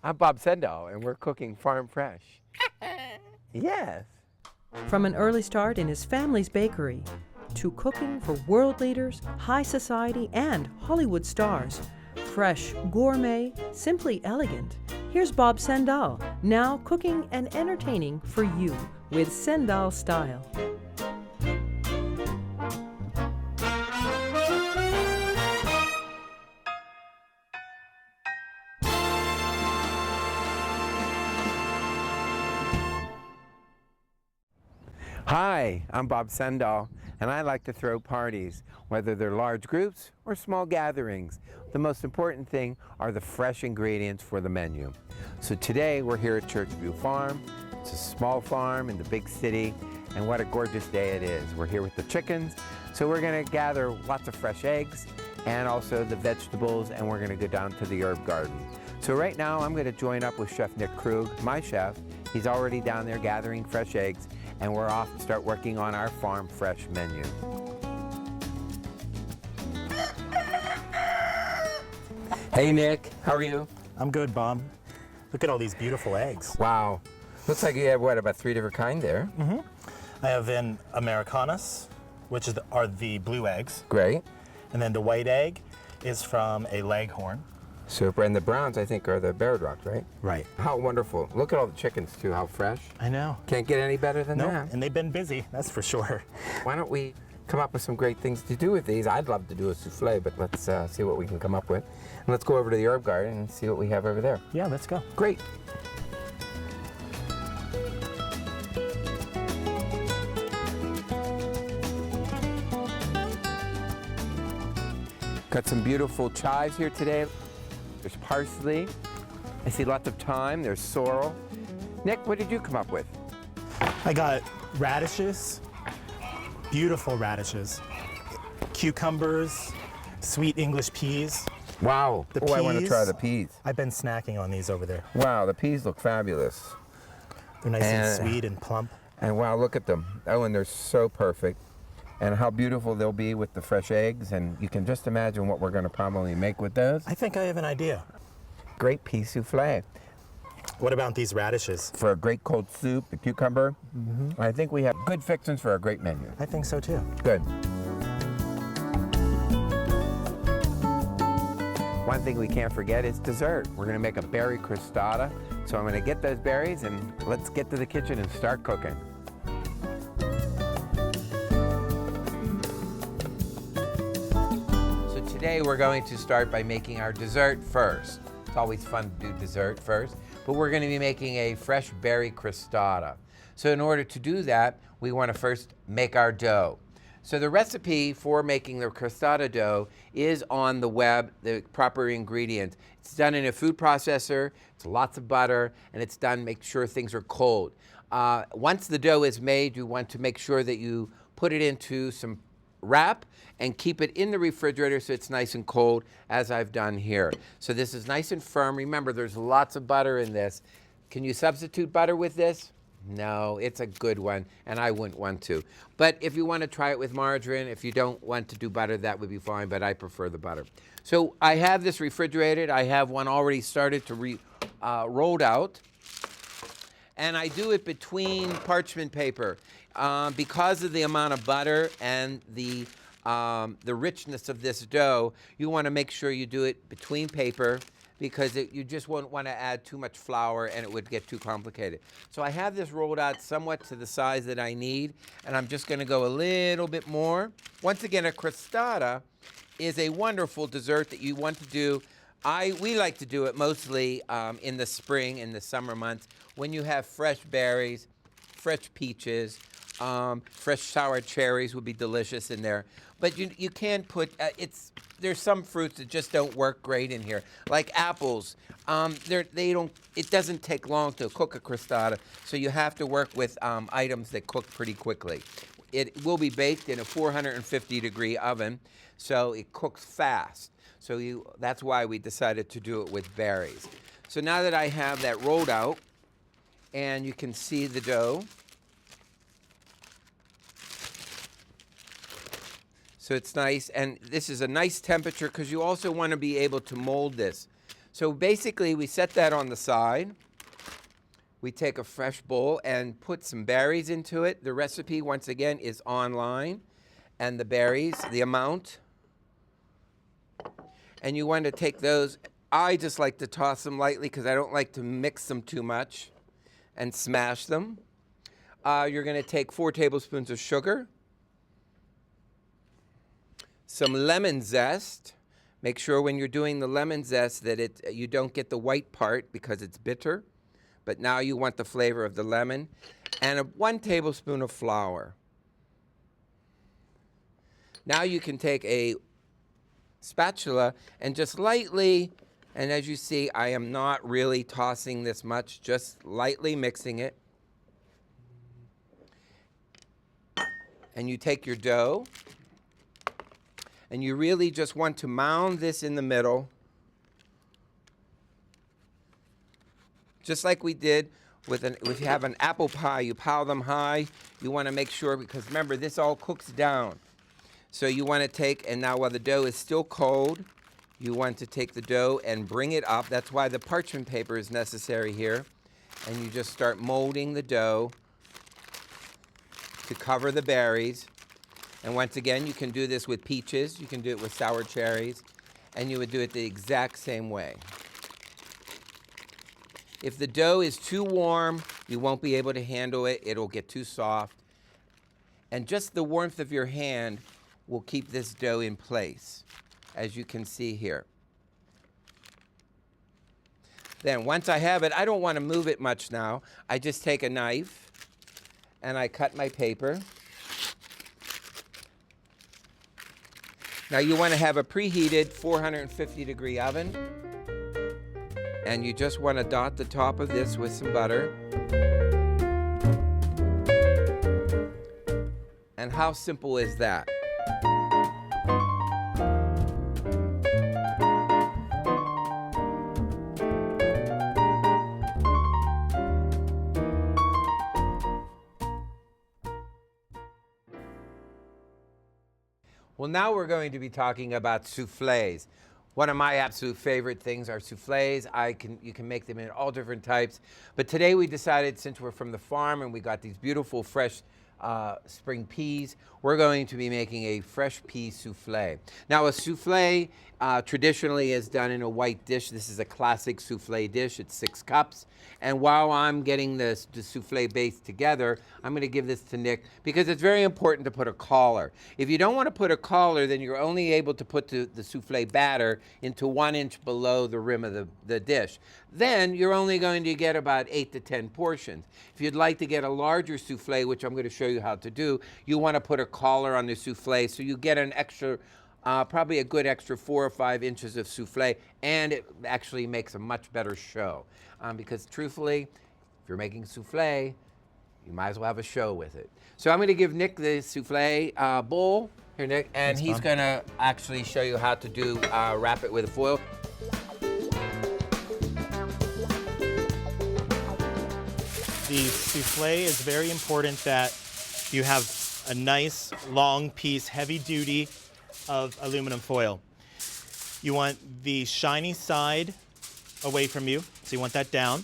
I'm Bob Sendall, and we're cooking farm fresh. Yes. From an early start in his family's bakery to cooking for world leaders, high society, and Hollywood stars. Fresh, gourmet, simply elegant. Here's Bob Sendall, now cooking and entertaining for you with Sendall style. Hi, I'm Bob Sendall, and I like to throw parties, whether they're large groups or small gatherings. The most important thing are the fresh ingredients for the menu. So today we're here at Churchview Farm. It's a small farm in the big city, and what a gorgeous day it is. We're here with the chickens, so we're going to gather lots of fresh eggs and also the vegetables, and we're going to go down to the herb garden. So right now I'm going to join up with Chef Nick Krug, my chef. He's already down there gathering fresh eggs, and we're off to start working on our farm fresh menu. Hey Nick, how are you? I'm good, Bob. Look at all these beautiful eggs. Wow. Looks like you have, what, about 3 different kinds there? Mm-hmm. I have an Americanus, which are the blue eggs. Great. And then the white egg is from a Leghorn. Super. And the browns, I think, are the Barred Rock, right? Right. How wonderful. Look at all the chickens, too, how fresh. I know. Can't get any better than that. And they've been busy, that's for sure. Why don't we come up with some great things to do with these? I'd love to do a souffle, but let's see what we can come up with. And let's go over to the herb garden and see what we have over there. Yeah, let's go. Great. Got some beautiful chives here today. There's parsley. I see lots of thyme. There's sorrel. Nick, what did you come up with? I got radishes, beautiful radishes, cucumbers, sweet English peas. Wow. The I want to peas. try the peas. I've been snacking on these over there. Wow, the peas look fabulous. They're nice and sweet and plump. And wow, look at them. Oh, and they're so perfect. And how beautiful they'll be with the fresh eggs. And you can just imagine what we're going to probably make with those. I think I have an idea. Great pea souffle. What about these radishes? For a great cold soup, the cucumber. I think we have good fixings for a great menu. I think so too. Good. One thing we can't forget is dessert. We're going to make a berry crostata. So I'm going to get those berries and let's get to the kitchen and start cooking. So today we're going to start by making our dessert first. It's always fun to do dessert first, but we're going to be making a fresh berry crostata. So in order to do that, we want to first make our dough. So the recipe for making the crostata dough is on the web, the proper ingredients. It's done in a food processor, it's lots of butter, and it's done, make sure things are cold. Once the dough is made, you want to make sure that you put it into some wrap and keep it in the refrigerator so it's nice and cold, as I've done here. So this is nice and firm. Remember, there's lots of butter in this. Can you substitute butter with this? No, it's a good one, and I wouldn't want to. But if you want to try it with margarine, if you don't want to do butter, that would be fine, but I prefer the butter. So I have this refrigerated. I have one already started to rolled out, and I do it between parchment paper. Because of the amount of butter and the richness of this dough, you want to make sure you do it between paper, because you just won't want to add too much flour and it would get too complicated. So I have this rolled out somewhat to the size that I need, and I'm just going to go a little bit more. Once again, a crostata is a wonderful dessert that you want to do. We like to do it mostly in the spring, in the summer months, when you have fresh berries, fresh peaches, fresh sour cherries would be delicious in there. But you can put, there's some fruits that just don't work great in here, like apples. It doesn't take long to cook a crostata, so you have to work with items that cook pretty quickly. It will be baked in a 450-degree oven, so it cooks fast. So that's why we decided to do it with berries. So now that I have that rolled out, and you can see the dough, so it's nice, and this is a nice temperature because you also want to be able to mold this. So basically, we set that on the side. We take a fresh bowl and put some berries into it. The recipe, once again, is online. And the berries, the amount. And you want to take those. I just like to toss them lightly because I don't like to mix them too much and smash them. You're going to take 4 tablespoons of sugar, some lemon zest. Make sure when you're doing the lemon zest that you don't get the white part because it's bitter, but now you want the flavor of the lemon, and 1 tablespoon of flour. Now you can take a spatula and just lightly, and as you see, I am not really tossing this much, just lightly mixing it. And you take your dough, and you really just want to mound this in the middle, just like we did if you have an apple pie, you pile them high. You want to make sure, because remember, this all cooks down. So you want to take, and now while the dough is still cold, you want to take the dough and bring it up. That's why the parchment paper is necessary here. And you just start molding the dough to cover the berries. And once again, you can do this with peaches. You can do it with sour cherries. And you would do it the exact same way. If the dough is too warm, you won't be able to handle it. It'll get too soft. And just the warmth of your hand will keep this dough in place, as you can see here. Then once I have it, I don't want to move it much now. I just take a knife and I cut my paper. Now you want to have a preheated 450-degree oven. And you just want to dot the top of this with some butter. And how simple is that? Well, now we're going to be talking about soufflés. One of my absolute favorite things are soufflés. You can make them in all different types. But today we decided, since we're from the farm and we got these beautiful fresh spring peas, we're going to be making a fresh pea soufflé. Now, a soufflé traditionally is done in a white dish. This is a classic soufflé dish. It's 6 cups. And while I'm getting the soufflé base together, I'm going to give this to Nick because it's very important to put a collar. If you don't want to put a collar, then you're only able to put the soufflé batter into 1 inch below the rim of the dish. Then you're only going to get about 8 to 10 portions. If you'd like to get a larger soufflé, which I'm going to show you how to do, you want to put a collar on the soufflé so you get an extra, probably a good extra 4 or 5 inches of soufflé, and it actually makes a much better show. Because truthfully, if you're making soufflé, you might as well have a show with it. So I'm going to give Nick the soufflé bowl. Here, Nick, and he's going to actually show you how to do wrap it with foil. The soufflé is very important that you have a nice long piece, heavy duty of aluminum foil. You want the shiny side away from you, so you want that down.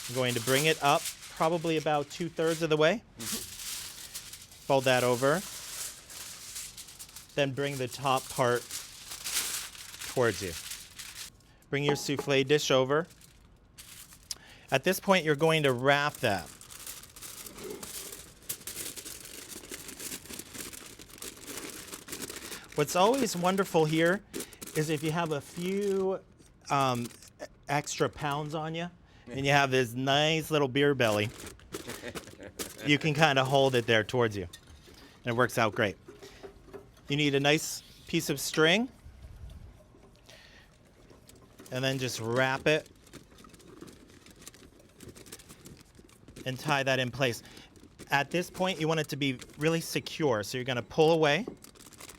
I'm going to bring it up probably about 2/3 of the way. Fold that over. Then bring the top part towards you. Bring your soufflé dish over. At this point, you're going to wrap that. What's always wonderful here is if you have a few extra pounds on you and you have this nice little beer belly, you can kind of hold it there towards you. And it works out great. You need a nice piece of string and then just wrap it and tie that in place. At this point, you want it to be really secure. So you're going to pull away.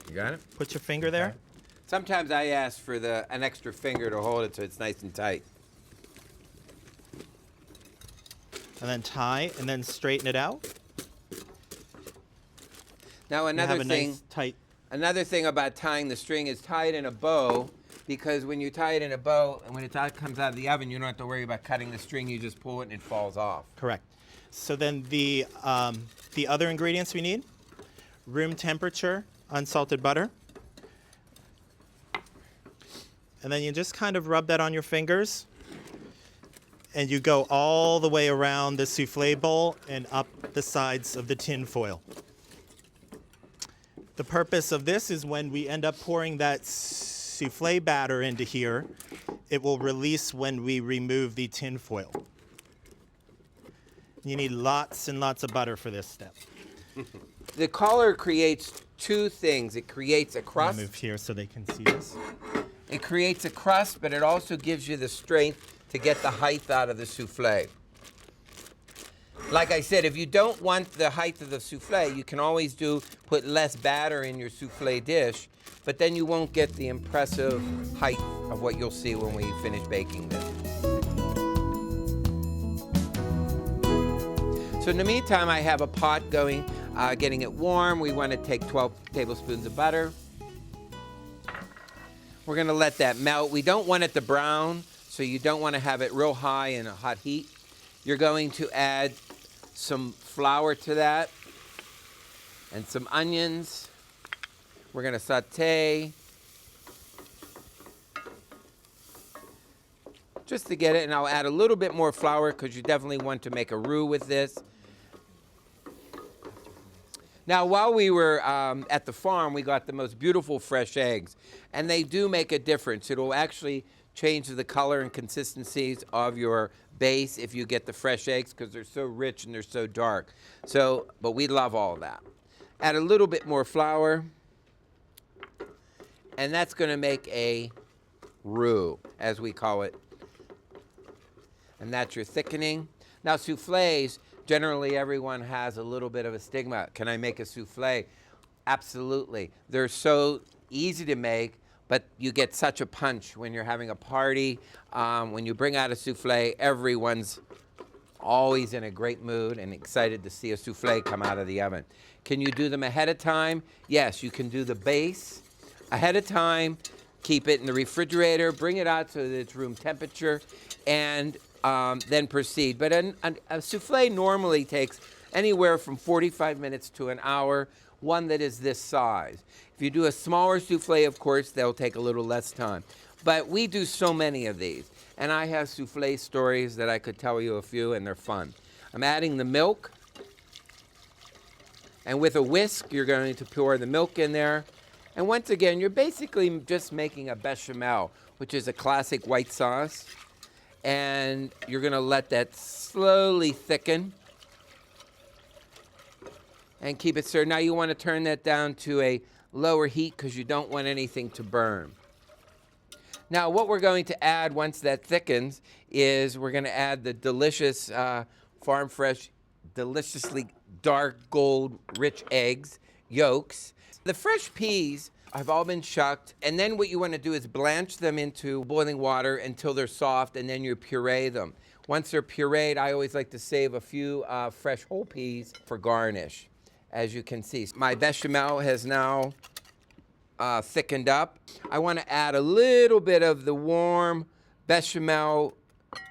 You got it? Put your finger there. Okay. Sometimes I ask for an extra finger to hold it so it's nice and tight. And then tie, and then straighten it out. Now another thing, nice tight. another thing about tying the string is tie it in a bow, because when you tie it in a bow and when it comes out of the oven, you don't have to worry about cutting the string. You just pull it and it falls off. Correct. So then the other ingredients we need: room temperature unsalted butter. And then you just kind of rub that on your fingers. And you go all the way around the souffle bowl and up the sides of the tin foil. The purpose of this is when we end up pouring that souffle batter into here, it will release when we remove the tin foil. You need lots and lots of butter for this step. The color creates two things. It creates a crust. I'll move here so they can see this. It creates a crust, but it also gives you the strength to get the height out of the souffle. Like I said, if you don't want the height of the souffle, you can always put less batter in your souffle dish, but then you won't get the impressive height of what you'll see when we finish baking this. So in the meantime, I have a pot going, getting it warm. We want to take 12 tablespoons of butter. We're going to let that melt. We don't want it to brown, so you don't want to have it real high in a hot heat. You're going to add some flour to that and some onions. We're going to saute just to get it, and I'll add a little bit more flour because you definitely want to make a roux with this. Now, while we were at the farm, we got the most beautiful fresh eggs, and they do make a difference. It'll actually change the color and consistencies of your base if you get the fresh eggs because they're so rich and they're so dark. But we love all that. Add a little bit more flour, and that's going to make a roux, as we call it. And that's your thickening. Now, soufflés, generally everyone has a little bit of a stigma. Can I make a souffle? Absolutely. They're so easy to make, but you get such a punch when you're having a party. When you bring out a souffle, everyone's always in a great mood and excited to see a souffle come out of the oven. Can you do them ahead of time? Yes, you can do the base ahead of time, keep it in the refrigerator, bring it out so that it's room temperature, and then proceed. But a souffle normally takes anywhere from 45 minutes to an hour, one that is this size. If you do a smaller souffle, of course, they'll take a little less time. But we do so many of these. And I have souffle stories that I could tell you a few, and they're fun. I'm adding the milk. And with a whisk, you're going to pour the milk in there. And once again, you're basically just making a bechamel, which is a classic white sauce. And you're going to let that slowly thicken and keep it stirred. Now you want to turn that down to a lower heat because you don't want anything to burn. Now what we're going to add once that thickens is we're going to add the delicious farm fresh, deliciously dark gold rich eggs, yolks. The fresh peas have all been shucked, and then what you want to do is blanch them into boiling water until they're soft, and then you puree them. Once they're pureed, I always like to save a few fresh whole peas for garnish, as you can see. My bechamel has now thickened up. I want to add a little bit of the warm bechamel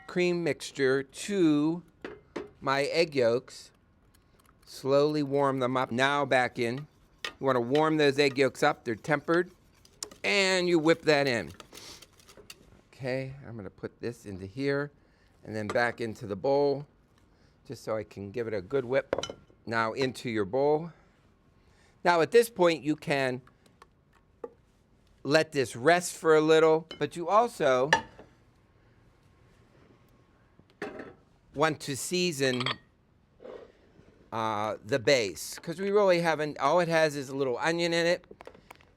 cream mixture to my egg yolks. Slowly warm them up. Now back in. You want to warm those egg yolks up. They're tempered. And you whip that in. Okay, I'm going to put this into here and then back into the bowl just so I can give it a good whip. Now into your bowl. Now at this point you can let this rest for a little, but you also want to season the base, because we really haven't, all it has is a little onion in it.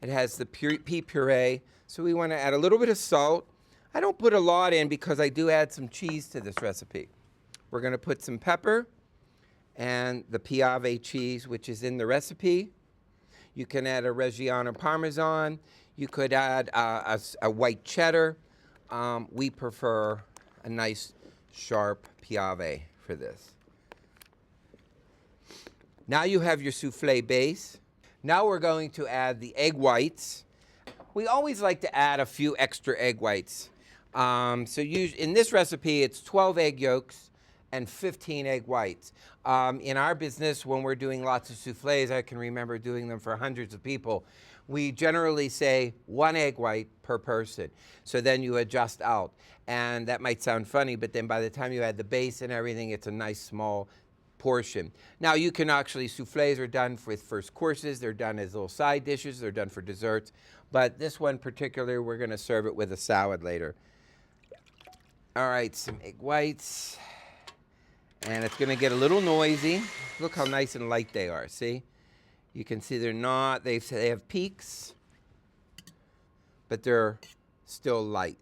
It has the pea puree, so we want to add a little bit of salt. I don't put a lot in because I do add some cheese to this recipe. We're going to put some pepper and the Piave cheese, which is in the recipe. You can add a Reggiano Parmesan. You could add a white cheddar. We prefer a nice sharp Piave for this. Now you have your souffle base. Now we're going to add the egg whites. We always like to add a few extra egg whites. In this recipe, it's 12 egg yolks and 15 egg whites. In our business, when we're doing lots of soufflés, I can remember doing them for hundreds of people, we generally say 1 egg white per person. So then you adjust out. And that might sound funny, but then by the time you add the base and everything, it's a nice small portion. Now you can actually, soufflés are done with first courses, they're done as little side dishes, they're done for desserts. But this one particular, we're gonna serve it with a salad later. All right, some egg whites. And it's gonna get a little noisy. Look how nice and light they are, see? You can see they have peaks, but they're still light.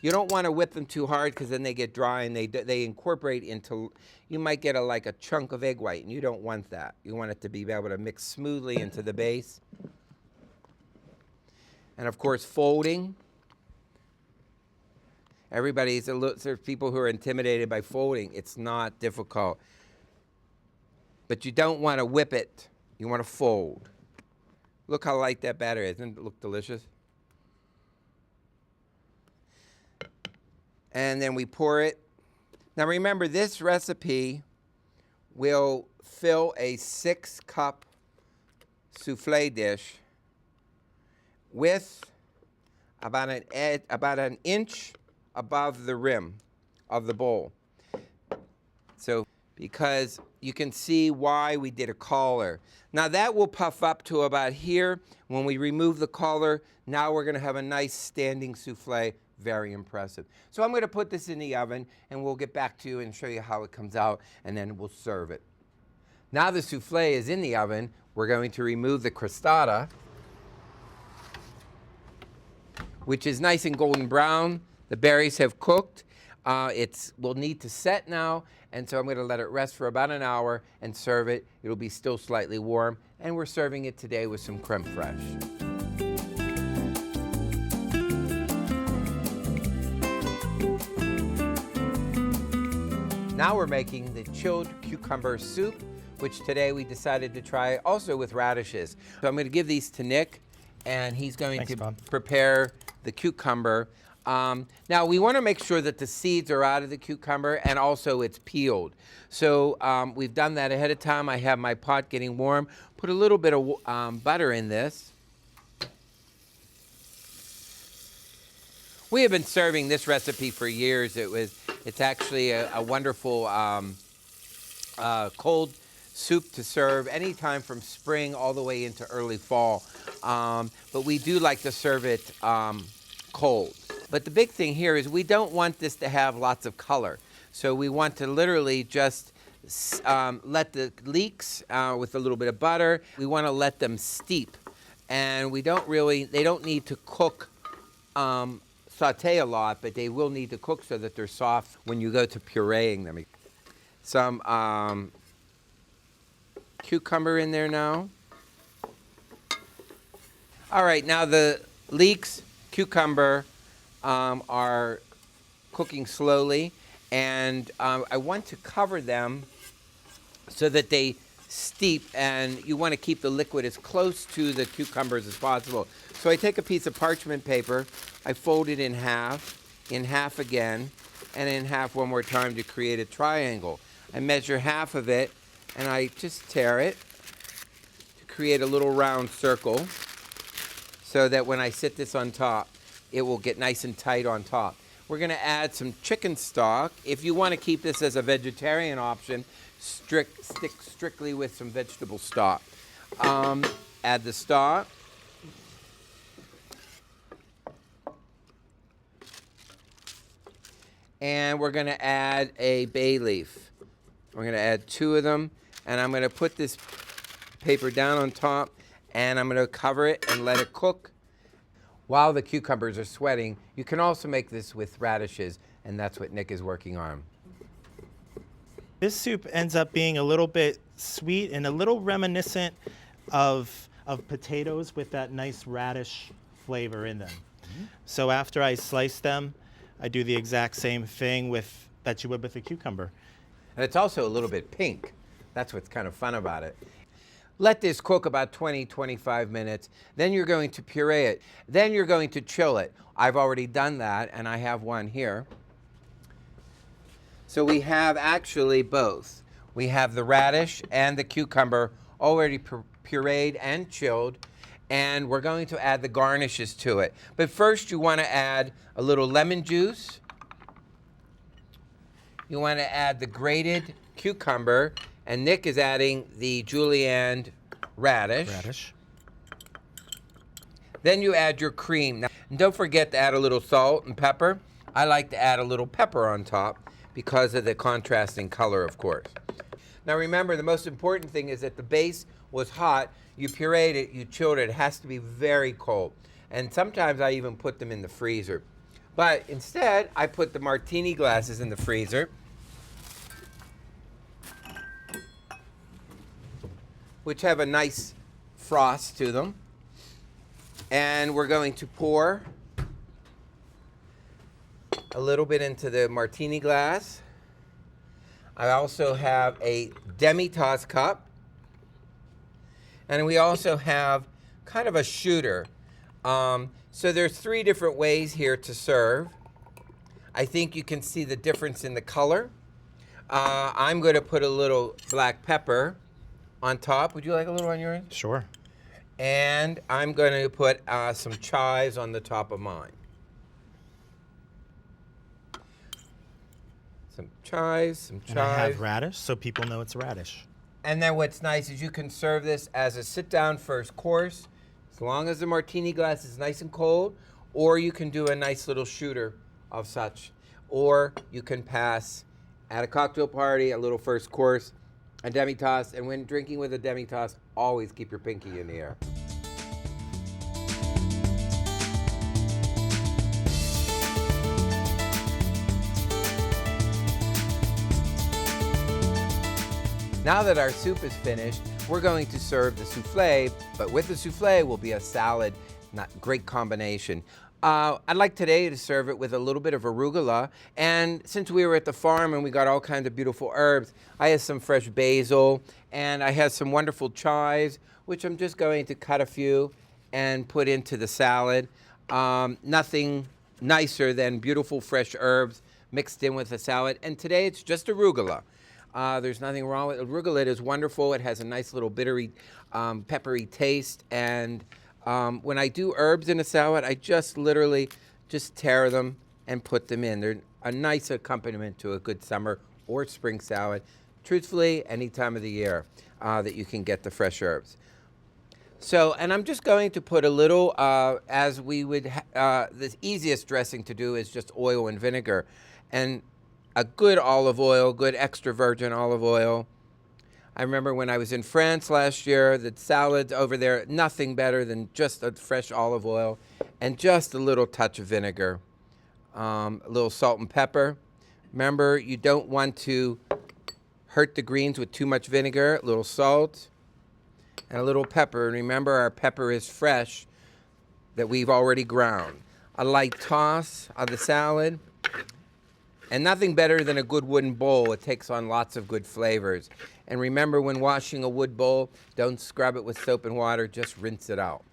You don't want to whip them too hard because then they get dry and they incorporate into, you might get like a chunk of egg white, and you don't want that. You want it to be able to mix smoothly into the base. And of course, folding. There's people who are intimidated by folding. It's not difficult. But you don't want to whip it. You want to fold. Look how light that batter is. Doesn't it look delicious? And then we pour it. Now remember, this recipe will fill a 6-cup souffle dish with about an inch above the rim of the bowl. So, because you can see why we did a collar. Now that will puff up to about here. When we remove the collar, now we're gonna have a nice standing souffle, very impressive. So I'm gonna put this in the oven and we'll get back to you and show you how it comes out, and then we'll serve it. Now the souffle is in the oven, we're going to remove the crostata, which is nice and golden brown. The berries have cooked. Will need to set now, and so I'm going to let it rest for about an hour and serve it. It'll be still slightly warm, and we're serving it today with some creme fraiche. Now we're making the chilled cucumber soup, which today we decided to try also with radishes. So I'm going to give these to Nick, and he's going to prepare the cucumber. Now we want to make sure that the seeds are out of the cucumber and also it's peeled. So we've done that ahead of time. I have my pot getting warm. Put a little bit of butter in this. We have been serving this recipe for years. It's actually a wonderful cold soup to serve anytime from spring all the way into early fall. But we do like to serve it cold. But the big thing here is we don't want this to have lots of color. So we want to literally just let the leeks with a little bit of butter, we want to let them steep. And they don't need to cook, saute a lot, but they will need to cook so that they're soft when you go to pureeing them. Some cucumber in there now. All right, now the leeks, cucumber, are cooking slowly, and I want to cover them so that they steep, and you want to keep the liquid as close to the cucumbers as possible. So I take a piece of parchment paper, I fold it in half again, and in half one more time to create a triangle. I measure half of it, and I just tear it to create a little round circle so that when I sit this on top, it will get nice and tight on top. We're gonna add some chicken stock. If you wanna keep this as a vegetarian option, stick strictly with some vegetable stock. Add the stock. And we're gonna add a bay leaf. We're gonna add 2 of them, and I'm gonna put this paper down on top, and I'm gonna cover it and let it cook. While the cucumbers are sweating, you can also make this with radishes, and that's what Nick is working on. This soup ends up being a little bit sweet and a little reminiscent of potatoes with that nice radish flavor in them. Mm-hmm. So after I slice them, I do the exact same thing that you would with a cucumber. And it's also a little bit pink. That's what's kind of fun about it. Let this cook about 20, 25 minutes. Then you're going to puree it. Then you're going to chill it. I've already done that, and I have one here. So we have actually both. We have the radish and the cucumber already pureed and chilled, and we're going to add the garnishes to it. But first you want to add a little lemon juice. You want to add the grated cucumber, and Nick is adding the julienne radish. Then you add your cream. Now, and don't forget to add a little salt and pepper. I like to add a little pepper on top because of the contrasting color, of course. Now remember, the most important thing is that the base was hot. You pureed it, you chilled it. It has to be very cold. And sometimes I even put them in the freezer. But instead, I put the martini glasses in the freezer, which have a nice frost to them. And we're going to pour a little bit into the martini glass. I also have a demi-tasse cup. And we also have kind of a shooter. So there's 3 different ways here to serve. I think you can see the difference in the color. I'm going to put a little black pepper on top. Would you like a little on yours? Sure. And I'm going to put some chives on the top of mine. Some chives, And I have radish, so people know it's radish. And then what's nice is you can serve this as a sit-down first course, as long as the martini glass is nice and cold, or you can do a nice little shooter of such. Or you can pass at a cocktail party, a little first course, a demi-tasse, and when drinking with a demi-tasse, always keep your pinky in the air. Now that our soup is finished, we're going to serve the souffle, but with the souffle will be a salad, not great combination. I'd like today to serve it with a little bit of arugula, and since we were at the farm and we got all kinds of beautiful herbs, I have some fresh basil, and I have some wonderful chives, which I'm just going to cut a few and put into the salad. Nothing nicer than beautiful fresh herbs mixed in with a salad, and today it's just arugula. There's nothing wrong with it. Arugula. It is wonderful. It has a nice little bittery, peppery taste. And when I do herbs in a salad, I just literally just tear them and put them in. They're a nice accompaniment to a good summer or spring salad. Truthfully, any time of the year that you can get the fresh herbs. So, and I'm just going to put a little, as we would, the easiest dressing to do is just oil and vinegar. And a good olive oil, good extra virgin olive oil. I remember when I was in France last year, the salads over there, nothing better than just a fresh olive oil and just a little touch of vinegar, a little salt and pepper. Remember, you don't want to hurt the greens with too much vinegar, a little salt and a little pepper. And remember, our pepper is fresh that we've already ground. A light toss of the salad. And nothing better than a good wooden bowl. It takes on lots of good flavors. And remember, when washing a wood bowl, don't scrub it with soap and water, just rinse it out.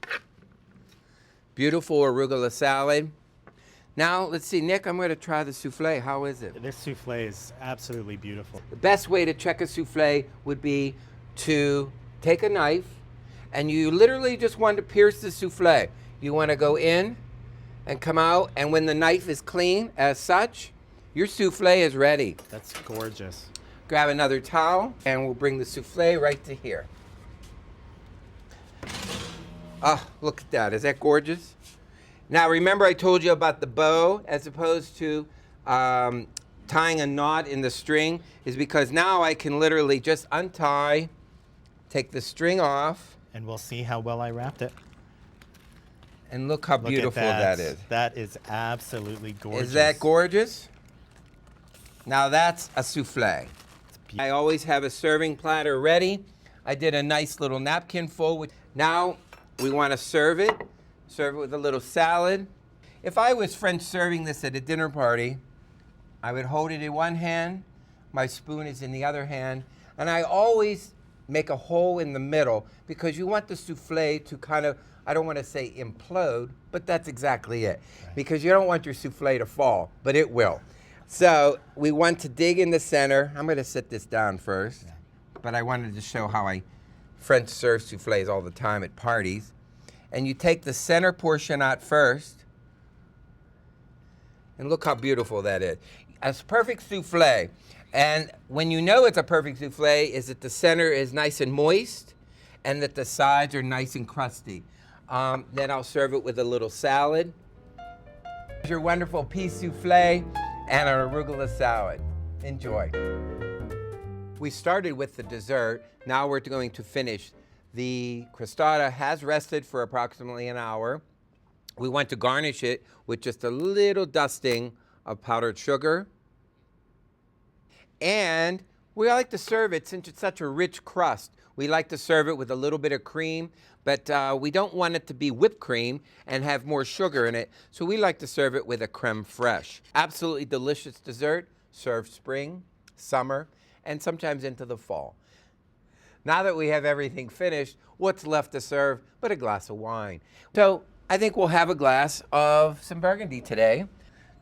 Beautiful arugula salad. Now, let's see, Nick, I'm going to try the souffle. How is it? This souffle is absolutely beautiful. The best way to check a souffle would be to take a knife, and you literally just want to pierce the souffle. You want to go in and come out, and when the knife is clean as such, your souffle is ready. That's gorgeous. Grab another towel, and we'll bring the souffle right to here. Oh, look at that. Is that gorgeous? Now, remember I told you about the bow as opposed to tying a knot in the string is because now I can literally just untie, take the string off. And we'll see how well I wrapped it. And look how beautiful that is. That is absolutely gorgeous. Is that gorgeous? Now that's a souffle. I always have a serving platter ready. I did a nice little napkin full. Now we want to serve it with a little salad. If I was French serving this at a dinner party, I would hold it in one hand, my spoon is in the other hand, and I always make a hole in the middle because you want the souffle to kind of, I don't want to say implode, but that's exactly it. Right. Because you don't want your souffle to fall, but it will. So we want to dig in the center. I'm going to sit this down first, but I wanted to show how I French serve souffles all the time at parties. And you take the center portion out first, and look how beautiful that is. A perfect souffle. And when you know it's a perfect souffle is that the center is nice and moist and that the sides are nice and crusty. Then I'll serve it with a little salad. Your wonderful pea souffle and an arugula salad. Enjoy. We started with the dessert. Now we're going to finish. The crostata has rested for approximately an hour. We want to garnish it with just a little dusting of powdered sugar. And we like to serve it, since it's such a rich crust, we like to serve it with a little bit of cream, but we don't want it to be whipped cream and have more sugar in it, so we like to serve it with a creme fraiche. Absolutely delicious dessert, served spring, summer, and sometimes into the fall. Now that we have everything finished, what's left to serve but a glass of wine? So I think we'll have a glass of some Burgundy today.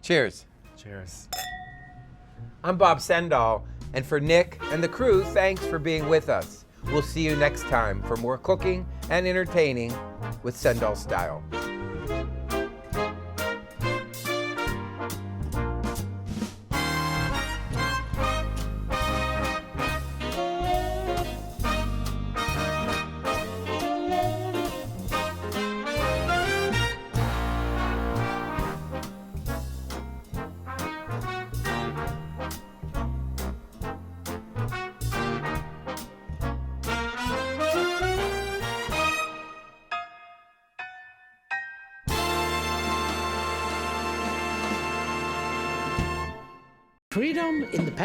Cheers. Cheers. I'm Bob Sendall, and for Nick and the crew, thanks for being with us. We'll see you next time for more cooking and entertaining with Sendall Style. Freedom, independence.